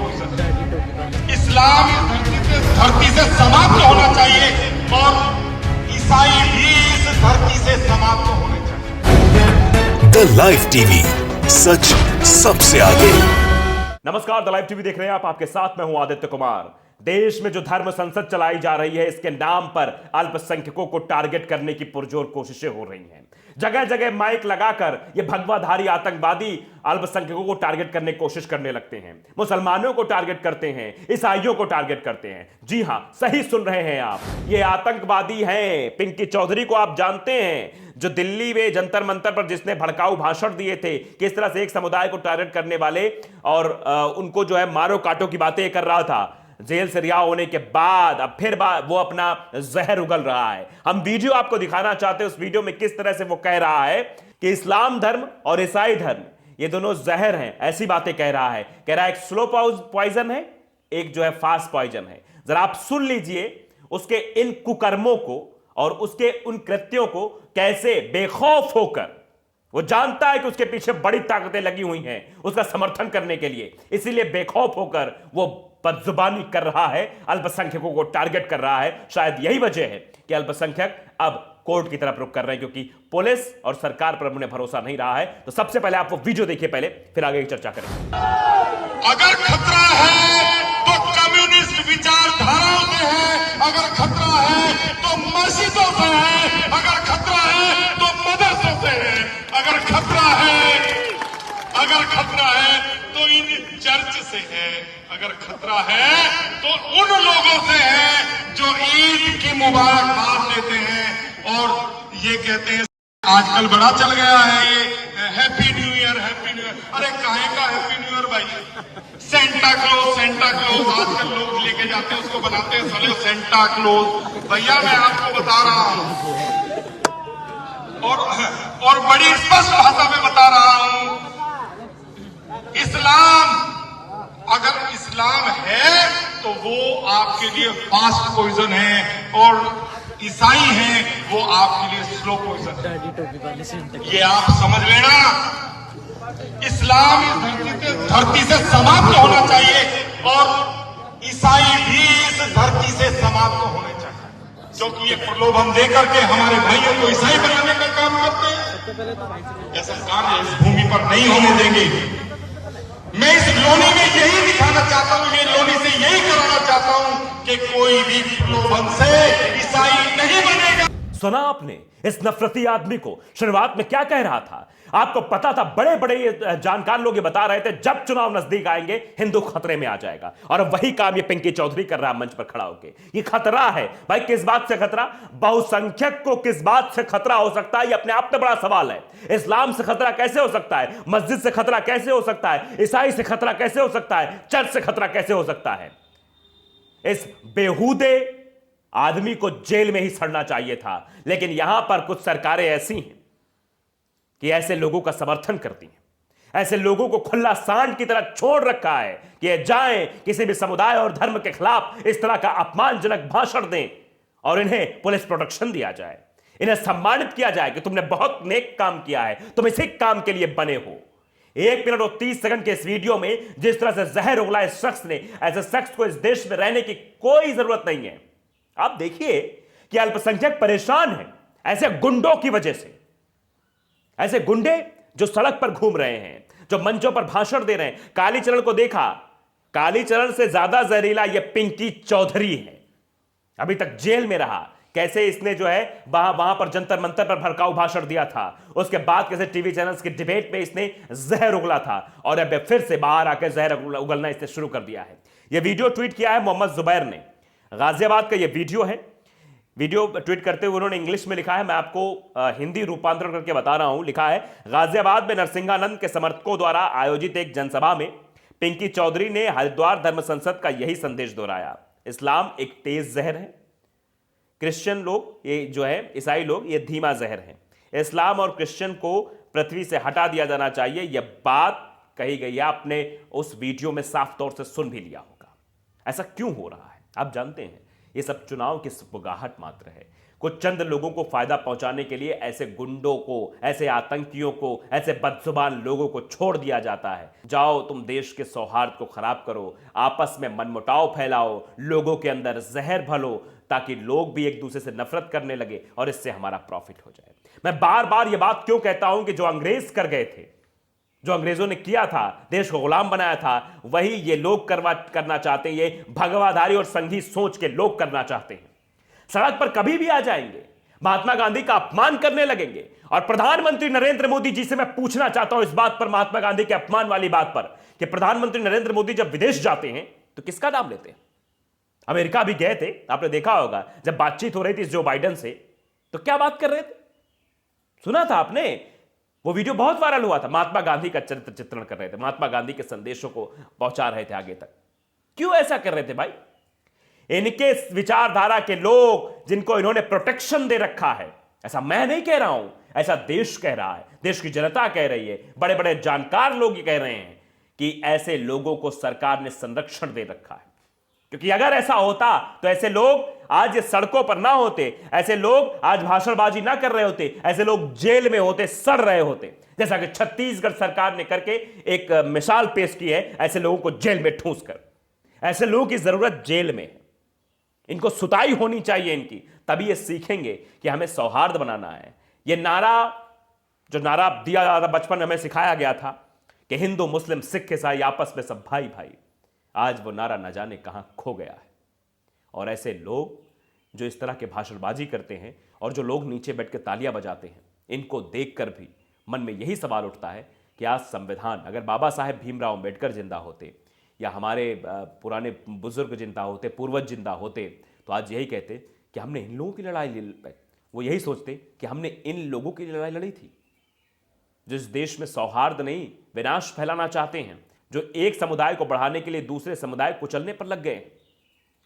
Position है। इस्लाम धरती से समाप्त होना चाहिए और ईसाई भी इस धरती से समाप्त होने चाहिए। द लाइव टीवी, सच सबसे आगे। नमस्कार, द लाइव टीवी देख रहे हैं आप। आपके साथ मैं हूं आदित्य कुमार। देश में जो धर्म संसद चलाई जा रही है, इसके नाम पर अल्पसंख्यकों को टारगेट करने की पुरजोर कोशिशें हो रही हैं। जगह जगह माइक लगाकर ये भगवाधारी आतंकवादी अल्पसंख्यकों को टारगेट करने की कोशिश करने लगते हैं। मुसलमानों को टारगेट करते हैं, ईसाइयों को टारगेट करते हैं। जी हां, सही सुन रहे हैं आप, ये आतंकवादी हैं। पिंकी चौधरी को आप जानते हैं, जो दिल्ली में जंतर मंतर पर जिसने भड़काऊ भाषण दिए थे, किस तरह से एक समुदाय को टारगेट करने वाले और उनको जो है मारो काटो की बातें कर रहा था। जेल से रिहा होने के बाद अब फिर वो अपना जहर उगल रहा है। हम वीडियो आपको दिखाना चाहते हैं। उस वीडियो में किस तरह से वो कह रहा है कि इस्लाम धर्म और ईसाई धर्म ये दोनों जहर हैं, ऐसी बातें कह रहा है। कह रहा है एक स्लो पॉइजन है, एक जो है फास्ट पॉइजन है। जरा आप सुन लीजिए उसके इन कुकर्मों को और उसके उन कृत्यों को, कैसे बेखौफ होकर वो जानता है कि उसके पीछे बड़ी ताकतें लगी हुई हैं उसका समर्थन करने के लिए, इसीलिए बेखौफ होकर वो बदजुबानी कर रहा है, अल्पसंख्यकों को टारगेट कर रहा है। शायद यही वजह है कि अल्पसंख्यक अब कोर्ट की तरफ रुख कर रहे हैं, क्योंकि पुलिस और सरकार पर उन्हें भरोसा नहीं रहा है। तो सबसे पहले आप वो वीडियो देखिए पहले, फिर आगे की चर्चा करेंगे। अगर खतरा है तो कम्युनिस्ट विचारधाराओं से है, अगर खतरा है तो मस्जिदों से है, अगर खतरा है तो मदरसों से है, अगर खतरा है तो इन चर्च से है, अगर खतरा है तो उन लोगों से है जो ईद की मुबारकबाद देते हैं और ये कहते हैं, आजकल बड़ा चल गया है ये happy new year, happy new year. अरे काहे का हैप्पी न्यू ईयर भाई? सेंटा क्लोज आजकल लोग लेके जाते हैं, उसको बनाते हैं साले सेंटा क्लोज। भैया मैं आपको बता रहा हूं और बड़ी स्पष्ट भाषा में बता रहा हूं, अगर इस्लाम है तो वो आपके लिए फास्ट पॉइजन है और ईसाई हैं वो आपके लिए स्लो पॉइजन है। ये आप समझ लेना। इस्लाम धरती से समाप्त होना चाहिए और ईसाई भी इस धरती से समाप्त होने चाहिए, क्योंकि ये प्रलोभन देकर के हमारे भाइयों को ईसाई बनाने का काम करते हैं। ऐसा कार्य इस भूमि पर नहीं होने देंगे। मैं इस लोनी में यही दिखाना चाहता हूं, ये लोनी से यही कराना चाहता हूं कि कोई भी प्रलोभन से ईसाई नहीं बनेगा। सुना आपने इस नफरती आदमी को शुरुआत में क्या कह रहा था? आपको पता था, बड़े बड़े जानकार लोग ये बता रहे थे, जब चुनाव नजदीक आएंगे हिंदू खतरे में आ जाएगा। और वही काम ये पिंकी चौधरी कर रहा है मंच पर खड़ा होकर। ये खतरा है भाई। किस बात से खतरा? बहुसंख्यक को किस बात से खतरा हो सकता है, ये अपने आप में बड़ा सवाल है। इस्लाम से खतरा कैसे हो सकता है? मस्जिद से खतरा कैसे हो सकता है? ईसाई से खतरा कैसे हो सकता है? चर्च से खतरा कैसे हो सकता है? इस बेहूदे आदमी को जेल में ही सड़ना चाहिए था। लेकिन यहां पर कुछ सरकारें ऐसी हैं कि ऐसे लोगों का समर्थन करती हैं, ऐसे लोगों को खुला सांड की तरह छोड़ रखा है कि ये जाएं किसी भी समुदाय और धर्म के खिलाफ इस तरह का अपमानजनक भाषण दें और इन्हें पुलिस प्रोटेक्शन दिया जाए, इन्हें सम्मानित किया जाए कि तुमने बहुत नेक काम किया है, तुम इसी काम के लिए बने हो। 1 मिनट और 30 सेकंड के इस वीडियो में जिस तरह से जहर उगला इस शख्स ने, ऐसे शख्स को इस देश में रहने की कोई जरूरत नहीं है। आप देखिए कि अल्पसंख्यक परेशान हैं ऐसे गुंडों की वजह से। ऐसे गुंडे जो सड़क पर घूम रहे हैं, जो मंचों पर भाषण दे रहे हैं। कालीचरण को देखा, कालीचरण से ज्यादा जहरीला यह पिंकी चौधरी है। अभी तक जेल में रहा। कैसे इसने जो है वहां पर जंतर मंतर पर भड़काऊ भाषण दिया था, उसके बाद कैसे टीवी चैनल्स की डिबेट में इसने जहर उगला था और अब फिर से बाहर आकर जहर उगलना इसने शुरू कर दिया है। यह वीडियो ट्वीट किया है मोहम्मद जुबैर ने। गाजियाबाद का यह वीडियो है। वीडियो ट्वीट करते हुए उन्होंने इंग्लिश में लिखा है, मैं आपको हिंदी रूपांतरण करके बता रहा हूं। लिखा है, गाजियाबाद में नरसिंहानंद के समर्थकों द्वारा आयोजित एक जनसभा में पिंकी चौधरी ने हरिद्वार धर्म संसद का यही संदेश दोहराया। इस्लाम एक तेज जहर है, क्रिश्चियन लोग, ये जो है ईसाई लोग, ये धीमा जहर है। इस्लाम और क्रिश्चियन को पृथ्वी से हटा दिया जाना चाहिए। यह बात कही गई है, आपने उस वीडियो में साफ तौर से सुन भी लिया होगा। ऐसा क्यों हो रहा है? आप जानते हैं, ये सब चुनाव की सुगबुगाहट मात्र है। कुछ चंद लोगों को फायदा पहुंचाने के लिए ऐसे गुंडों को, ऐसे आतंकियों को, ऐसे बदजुबान लोगों को छोड़ दिया जाता है। जाओ तुम देश के सौहार्द को खराब करो, आपस में मनमुटाव फैलाओ, लोगों के अंदर जहर भलो, ताकि लोग भी एक दूसरे से नफरत करने लगे और इससे हमारा प्रॉफिट हो जाए। मैं बार बार यह बात क्यों कहता हूं कि जो अंग्रेज कर गए थे, जो अंग्रेजों ने किया था, देश को गुलाम बनाया था, वही ये लोग करना चाहते हैं। ये भगवाधारी और संघी सोच के लोग करना चाहते हैं। सड़क पर कभी भी आ जाएंगे, महात्मा गांधी का अपमान करने लगेंगे। और प्रधानमंत्री नरेंद्र मोदी जी से मैं पूछना चाहता हूं इस बात पर, महात्मा गांधी के अपमान वाली बात पर, कि प्रधानमंत्री नरेंद्र मोदी जब विदेश जाते हैं तो किसका नाम लेते हैं? अमेरिका भी गए थे, आपने देखा होगा, जब बातचीत हो रही थी जो बाइडेन से, तो क्या बात कर रहे थे? सुना था आपने? वो वीडियो बहुत वायरल हुआ था। महात्मा गांधी का चरित्र चित्रण कर रहे थे, महात्मा गांधी के संदेशों को पहुंचा रहे थे आगे तक। क्यों ऐसा कर रहे थे भाई? इनके विचारधारा के लोग जिनको इन्होंने प्रोटेक्शन दे रखा है, ऐसा मैं नहीं कह रहा हूं, ऐसा देश कह रहा है, देश की जनता कह रही है, बड़े बड़े जानकार लोग ये कह रहे हैं कि ऐसे लोगों को सरकार ने संरक्षण दे रखा है। क्योंकि अगर ऐसा होता तो ऐसे लोग आज ये सड़कों पर ना होते, ऐसे लोग आज भाषणबाजी ना कर रहे होते, ऐसे लोग जेल में होते, सड़ रहे होते। जैसा कि छत्तीसगढ़ सरकार ने करके एक मिसाल पेश की है, ऐसे लोगों को जेल में ठूंस कर। ऐसे लोगों की जरूरत जेल में है, इनको सुताई होनी चाहिए इनकी, तभी ये सीखेंगे कि हमें सौहार्द बनाना है। ये जो नारा दिया जाता बचपन में हमें सिखाया गया था कि हिंदू मुस्लिम सिख ईसाई आपस में सब भाई भाई, आज वो नारा न जाने कहां खो गया है। और ऐसे लोग जो इस तरह के भाषणबाजी करते हैं और जो लोग नीचे बैठ के तालियां बजाते हैं, इनको देखकर भी मन में यही सवाल उठता है कि आज संविधान, अगर बाबा साहेब भीमराव अंबेडकर जिंदा होते या हमारे पुराने बुजुर्ग जिंदा होते, पूर्वज जिंदा होते, तो आज यही कहते कि हमने इन लोगों की लड़ाई लड़ी। वो यही सोचते कि हमने इन लोगों की लड़ाई लड़ी थी, जिस देश में सौहार्द नहीं विनाश फैलाना चाहते हैं, जो एक समुदाय को बढ़ाने के लिए दूसरे समुदाय को कुचलने पर लग गए।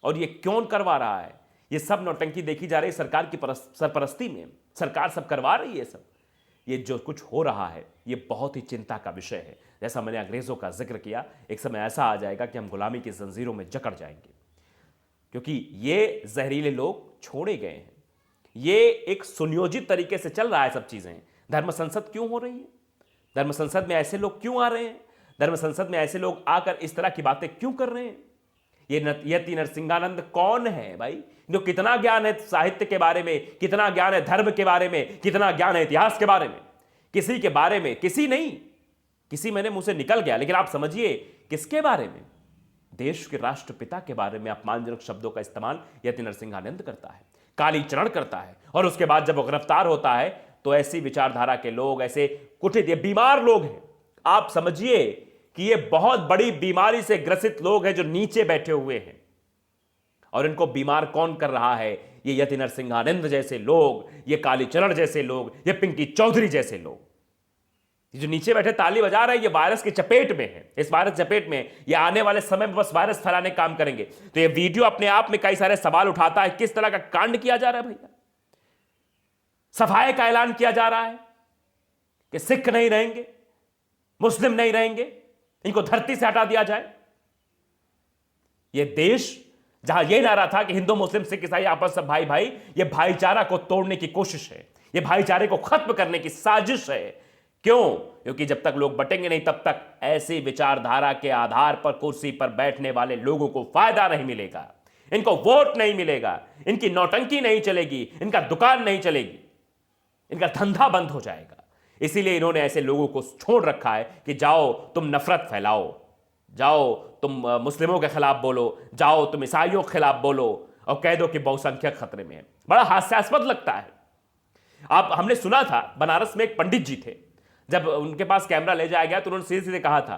और ये कौन करवा रहा है? ये सब नौटंकी देखी जा रही है सरकार की सरपरस्ती में, सरकार सब करवा रही है सब। ये जो कुछ हो रहा है ये बहुत ही चिंता का विषय है। जैसा मैंने अंग्रेजों का जिक्र किया, एक समय ऐसा आ जाएगा कि हम गुलामी की जंजीरों में जकड़ जाएंगे, क्योंकि ये जहरीले लोग छोड़े गए हैं। ये एक सुनियोजित तरीके से चल रहा है सब चीजें। धर्म संसद क्यों हो रही है? धर्म संसद में ऐसे लोग क्यों आ रहे हैं? धर्म संसद में ऐसे लोग आकर इस तरह की बातें क्यों कर रहे हैं? ये यति नरसिंहानंद कौन है भाई? जो कितना ज्ञान है साहित्य के बारे में, कितना ज्ञान है धर्म के बारे में, कितना ज्ञान है इतिहास के बारे में? किसी के बारे में, किसी नहीं, किसी मैंने मुंह से निकल गया, लेकिन आप समझिए किसके बारे में? देश के राष्ट्रपिता के बारे में अपमानजनक शब्दों का इस्तेमाल यति नरसिंहानंद करता है, कालीचरण करता है। और उसके बाद जब वो गिरफ्तार होता है तो ऐसी विचारधारा के लोग, ऐसे कुटित, ये बीमार लोग हैं। आप समझिए कि ये बहुत बड़ी बीमारी से ग्रसित लोग हैं जो नीचे बैठे हुए हैं। और इनको बीमार कौन कर रहा है? ये यति नरसिंहानंद जैसे लोग, ये कालीचरण जैसे लोग, ये पिंकी चौधरी जैसे लोग। ये जो नीचे बैठे ताली बजा रहे हैं, ये वायरस की चपेट में है। इस वायरस चपेट में ये आने वाले समय में बस वायरस फैलाने का काम करेंगे। तो ये वीडियो अपने आप में कई सारे सवाल उठाता है। किस तरह का कांड किया जा रहा है भैया? सफाई का ऐलान किया जा रहा है कि सिख नहीं रहेंगे, मुस्लिम नहीं रहेंगे, इनको धरती से हटा दिया जाए। यह देश जहां यह नारा था कि हिंदू मुस्लिम सिख ईसाई आपस में भाई भाई, यह भाईचारा को तोड़ने की कोशिश है, यह भाईचारे को खत्म करने की साजिश है। क्यों? क्योंकि जब तक लोग बटेंगे नहीं तब तक ऐसी विचारधारा के आधार पर कुर्सी पर बैठने वाले लोगों को फायदा नहीं मिलेगा, इनको वोट नहीं मिलेगा, इनकी नौटंकी नहीं चलेगी, इनका दुकान नहीं चलेगी, इनका धंधा बंद हो जाएगा। इसीलिए इन्होंने ऐसे लोगों को छोड़ रखा है कि जाओ तुम नफरत फैलाओ, जाओ तुम मुस्लिमों के खिलाफ बोलो, जाओ तुम ईसाइयों के खिलाफ बोलो और कह दो कि बहुसंख्यक खतरे में है। बड़ा हास्यास्पद लगता है। हमने सुना था बनारस में एक पंडित जी थे, जब उनके पास कैमरा ले जाया गया तो उन्होंने सीधे सीधे कहा था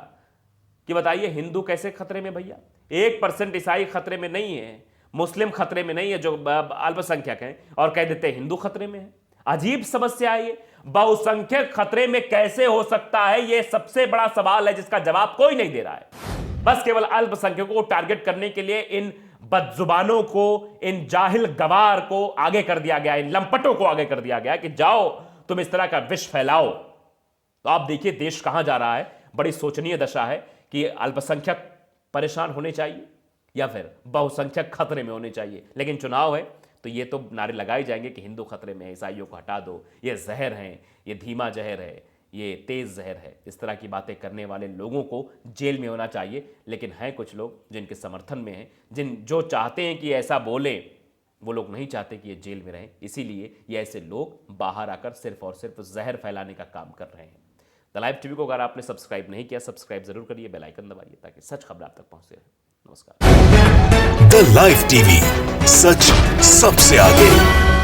कि बताइए हिंदू कैसे खतरे में भैया? 1% ईसाई खतरे में नहीं है, मुस्लिम खतरे में नहीं है जो अल्पसंख्यक हैं, और कह देते हैं हिंदू खतरे में है। अजीब समस्या है ये। बहुसंख्यक खतरे में कैसे हो सकता है? यह सबसे बड़ा सवाल है जिसका जवाब कोई नहीं दे रहा है। बस केवल अल्पसंख्यकों को टारगेट करने के लिए इन बदजुबानों को, इन जाहिल गवार को आगे कर दिया गया, इन लंपटों को आगे कर दिया गया कि जाओ तुम इस तरह का विष फैलाओ। तो आप देखिए देश कहां जा रहा है। बड़ी शोचनीय दशा है कि अल्पसंख्यक परेशान होने चाहिए या फिर बहुसंख्यक खतरे में होने चाहिए। लेकिन चुनाव है तो ये तो नारे लगाए जाएंगे कि हिंदू खतरे में है, ईसाइयों को हटा दो, ये जहर हैं, ये धीमा जहर है, ये तेज जहर है। इस तरह की बातें करने वाले लोगों को जेल में होना चाहिए। लेकिन हैं कुछ लोग जिनके समर्थन में हैं, जो चाहते हैं कि ऐसा बोले, वो लोग नहीं चाहते कि ये जेल में रहें, इसीलिए ये ऐसे लोग बाहर आकर सिर्फ और सिर्फ जहर फैलाने का काम कर रहे हैं। द लाइव टीवी को अगर आपने सब्सक्राइब नहीं किया, सब्सक्राइब जरूर करिए, बेल आइकन दबाइए ताकि सच खबर आप तक पहुंचते रहे। नमस्कार। द लाइव टीवी, सच सबसे आगे।